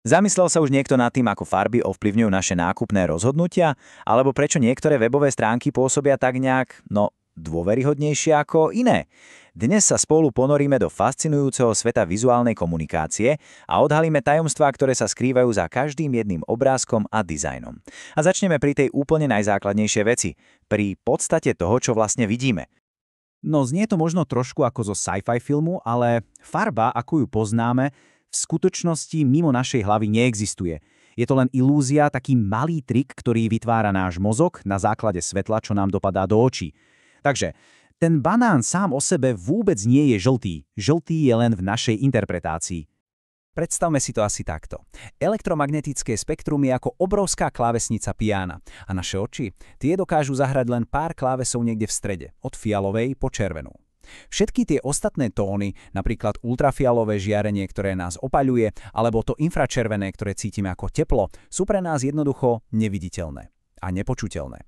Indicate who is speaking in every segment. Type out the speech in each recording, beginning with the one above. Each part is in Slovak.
Speaker 1: Zamyslel sa už niekto nad tým, ako farby ovplyvňujú naše nákupné rozhodnutia? Alebo prečo niektoré webové stránky pôsobia tak nejak, dôveryhodnejšie ako iné? Dnes sa spolu ponoríme do fascinujúceho sveta vizuálnej komunikácie a odhalíme tajomstvá, ktoré sa skrývajú za každým jedným obrázkom a dizajnom. A začneme pri tej úplne najzákladnejšej veci, pri podstate toho, čo vlastne vidíme.
Speaker 2: No znie to možno trošku ako zo sci-fi filmu, ale farba, ako ju poznáme, v skutočnosti mimo našej hlavy neexistuje. Je to len ilúzia, taký malý trik, ktorý vytvára náš mozog na základe svetla, čo nám dopadá do očí. Takže ten banán sám o sebe vôbec nie je žltý. Žltý je len v našej interpretácii. Predstavme si to asi takto. Elektromagnetické spektrum je ako obrovská klávesnica piána a naše oči, tie dokážu zahrať len pár klávesov niekde v strede, od fialovej po červenú. Všetky tie ostatné tóny, napríklad ultrafialové žiarenie, ktoré nás opaľuje, alebo to infračervené, ktoré cítime ako teplo, sú pre nás jednoducho neviditeľné a nepočuteľné.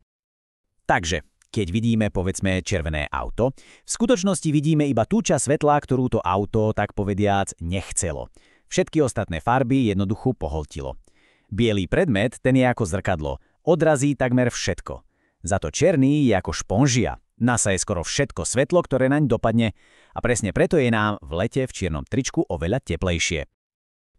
Speaker 2: Takže, keď vidíme, povedzme, červené auto, v skutočnosti vidíme iba tú časť svetla, ktorú to auto, tak povediac, nechcelo. Všetky ostatné farby jednoducho pohltilo. Bielý predmet, ten je ako zrkadlo, odrazí takmer všetko. Za to černý je ako šponžia. Nasaje skoro všetko svetlo, ktoré naň dopadne a presne preto je nám v lete v čiernom tričku oveľa teplejšie.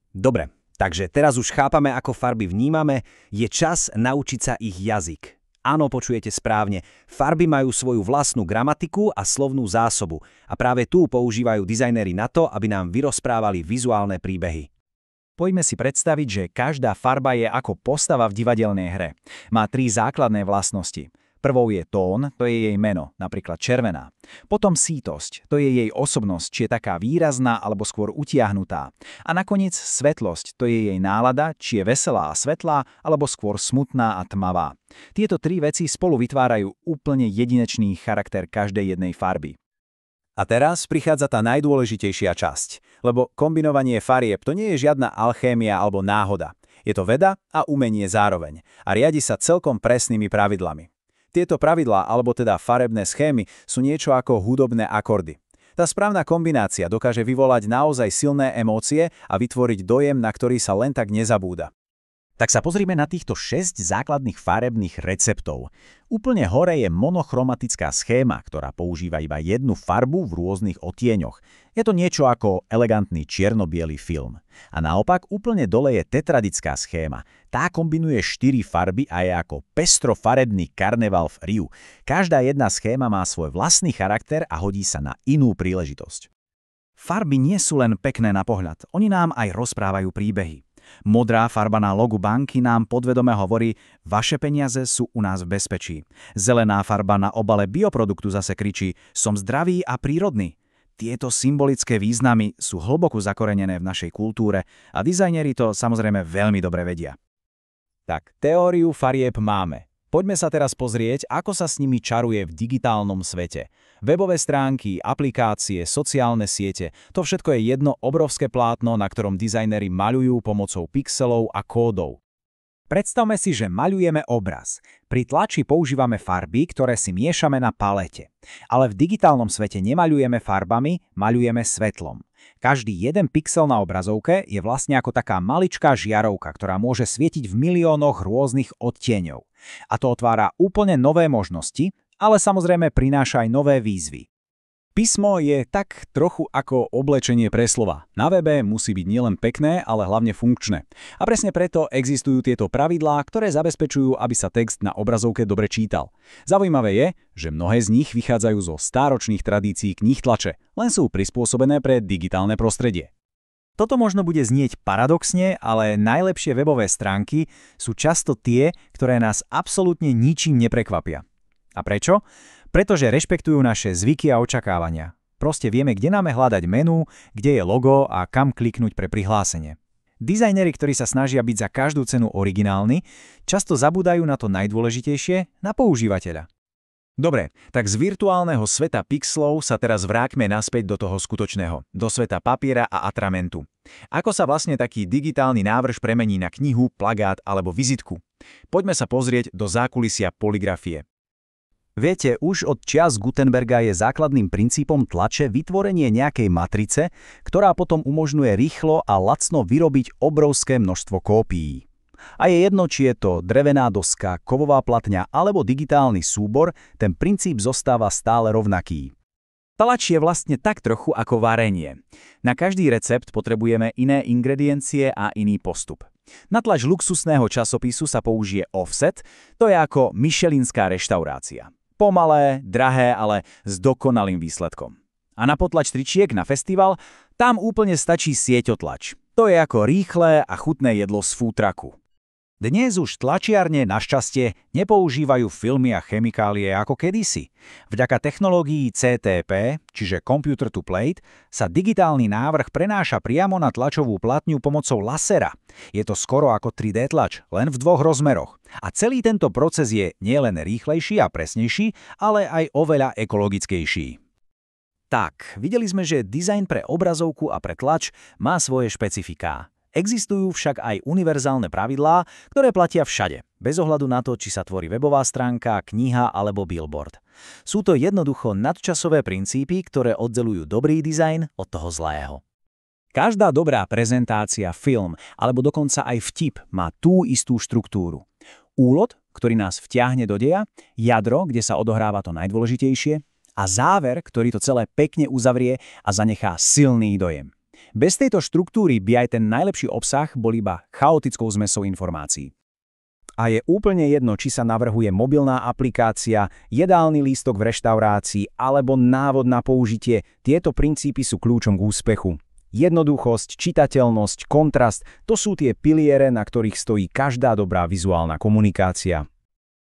Speaker 2: Dobre, takže teraz už chápame, ako farby vnímame, je čas naučiť sa ich jazyk. Áno, počujete správne, farby majú svoju vlastnú gramatiku a slovnú zásobu a práve tu používajú dizajnéri na to, aby nám vyrozprávali vizuálne príbehy.
Speaker 1: Poďme si predstaviť, že každá farba je ako postava v divadelnej hre. Má 3 základné vlastnosti. Prvou je tón, to je jej meno, napríklad červená. Potom sítosť, to je jej osobnosť, či je taká výrazná alebo skôr utiahnutá. A nakoniec svetlosť, to je jej nálada, či je veselá a svetlá alebo skôr smutná a tmavá. Tieto 3 veci spolu vytvárajú úplne jedinečný charakter každej jednej farby. A teraz prichádza tá najdôležitejšia časť, lebo kombinovanie farieb to nie je žiadna alchémia alebo náhoda. Je to veda a umenie zároveň a riadi sa celkom presnými pravidlami. Tieto pravidlá, alebo teda farebné schémy, sú niečo ako hudobné akordy. Tá správna kombinácia dokáže vyvolať naozaj silné emócie a vytvoriť dojem, na ktorý sa len tak nezabúda. Tak sa pozrime na týchto 6 základných farebných receptov. Úplne hore je monochromatická schéma, ktorá používa iba jednu farbu v rôznych odtieňoch. Je to niečo ako elegantný čierno-biely film. A naopak úplne dole je tetradická schéma. Tá kombinuje 4 farby a je ako pestrofarebný karneval v Riu. Každá jedna schéma má svoj vlastný charakter a hodí sa na inú príležitosť. Farby nie sú len pekné na pohľad, oni nám aj rozprávajú príbehy. Modrá farba na logu banky nám podvedome hovorí, vaše peniaze sú u nás v bezpečí. Zelená farba na obale bioproduktu zase kričí, som zdravý a prírodný. Tieto symbolické významy sú hlboko zakorenené v našej kultúre a dizajneri to samozrejme veľmi dobre vedia. Tak, teóriu farieb máme. Poďme sa teraz pozrieť, ako sa s nimi čaruje v digitálnom svete. Webové stránky, aplikácie, sociálne siete, to všetko je jedno obrovské plátno, na ktorom dizajneri maľujú pomocou pixelov a kódov. Predstavme si, že maľujeme obraz. Pri tlači používame farby, ktoré si miešame na palete. Ale v digitálnom svete nemaľujeme farbami, maľujeme svetlom. Každý jeden pixel na obrazovke je vlastne ako taká maličká žiarovka, ktorá môže svietiť v miliónoch rôznych odtieňov. A to otvára úplne nové možnosti, ale samozrejme prináša aj nové výzvy. Písmo je tak trochu ako oblečenie pre slova. Na webe musí byť nielen pekné, ale hlavne funkčné. A presne preto existujú tieto pravidlá, ktoré zabezpečujú, aby sa text na obrazovke dobre čítal. Zaujímavé je, že mnohé z nich vychádzajú zo stáročných tradícií kníh tlače, len sú prispôsobené pre digitálne prostredie. Toto možno bude znieť paradoxne, ale najlepšie webové stránky sú často tie, ktoré nás absolútne ničím neprekvapia. A prečo? Pretože rešpektujú naše zvyky a očakávania. Proste vieme, kde máme hľadať menu, kde je logo a kam kliknúť pre prihlásenie. Dizajneri, ktorí sa snažia byť za každú cenu originálni, často zabúdajú na to najdôležitejšie, na používateľa. Dobre, tak z virtuálneho sveta pixlov sa teraz vráťme naspäť do toho skutočného, do sveta papiera a atramentu. Ako sa vlastne taký digitálny návrš premení na knihu, plagát alebo vizitku? Poďme sa pozrieť do zákulisia poligrafie.
Speaker 2: Viete, už od čias Gutenberga je základným princípom tlače vytvorenie nejakej matrice, ktorá potom umožňuje rýchlo a lacno vyrobiť obrovské množstvo kópií. A je jedno, či je to drevená doska, kovová platňa alebo digitálny súbor, ten princíp zostáva stále rovnaký.
Speaker 1: Talač je vlastne tak trochu ako varenie. Na každý recept potrebujeme iné ingrediencie a iný postup. Na tlač luxusného časopisu sa použije offset, to je ako michelinská reštaurácia. Pomalé, drahé, ale s dokonalým výsledkom. A na potlač tričiek na festival, tam úplne stačí sieťotlač. To je ako rýchle a chutné jedlo z footraku.
Speaker 2: Dnes už tlačiarne našťastie nepoužívajú filmy a chemikálie ako kedysi. Vďaka technológii CTP, čiže Computer to Plate, sa digitálny návrh prenáša priamo na tlačovú platňu pomocou lasera. Je to skoro ako 3D tlač, len v dvoch rozmeroch. A celý tento proces je nielen rýchlejší a presnejší, ale aj oveľa ekologickejší. Tak, videli sme, že dizajn pre obrazovku a pre tlač má svoje špecifiká. Existujú však aj univerzálne pravidlá, ktoré platia všade, bez ohľadu na to, či sa tvorí webová stránka, kniha alebo billboard. Sú to jednoducho nadčasové princípy, ktoré oddelujú dobrý dizajn od toho zlého. Každá dobrá prezentácia, film alebo dokonca aj vtip má tú istú štruktúru. Úvod, ktorý nás vtiahne do deja, jadro, kde sa odohráva to najdôležitejšie, a záver, ktorý to celé pekne uzavrie a zanechá silný dojem. Bez tejto štruktúry by aj ten najlepší obsah bol iba chaotickou zmesou informácií. A je úplne jedno, či sa navrhuje mobilná aplikácia, jedálny lístok v reštaurácii alebo návod na použitie, tieto princípy sú kľúčom k úspechu. Jednoduchosť, čitateľnosť, kontrast, to sú tie piliere, na ktorých stojí každá dobrá vizuálna komunikácia.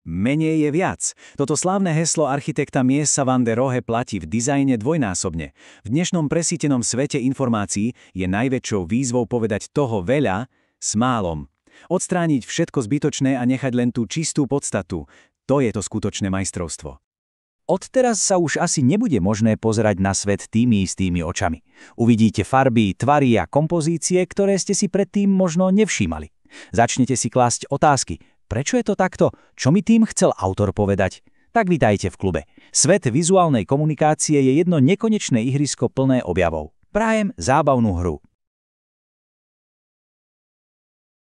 Speaker 1: Menej je viac. Toto slávne heslo architekta Miesa van der Rohe platí v dizajne dvojnásobne. V dnešnom presýtenom svete informácií je najväčšou výzvou povedať toho veľa s málom. Odstrániť všetko zbytočné a nechať len tú čistú podstatu. To je to skutočné majstrovstvo.
Speaker 2: Odteraz sa už asi nebude možné pozerať na svet tými istými očami. Uvidíte farby, tvary a kompozície, ktoré ste si predtým možno nevšímali. Začnete si klásť otázky. Prečo je to takto? Čo mi tým chcel autor povedať? Tak vitajte v klube. Svet vizuálnej komunikácie je jedno nekonečné ihrisko plné objavov. Prajem zábavnú hru.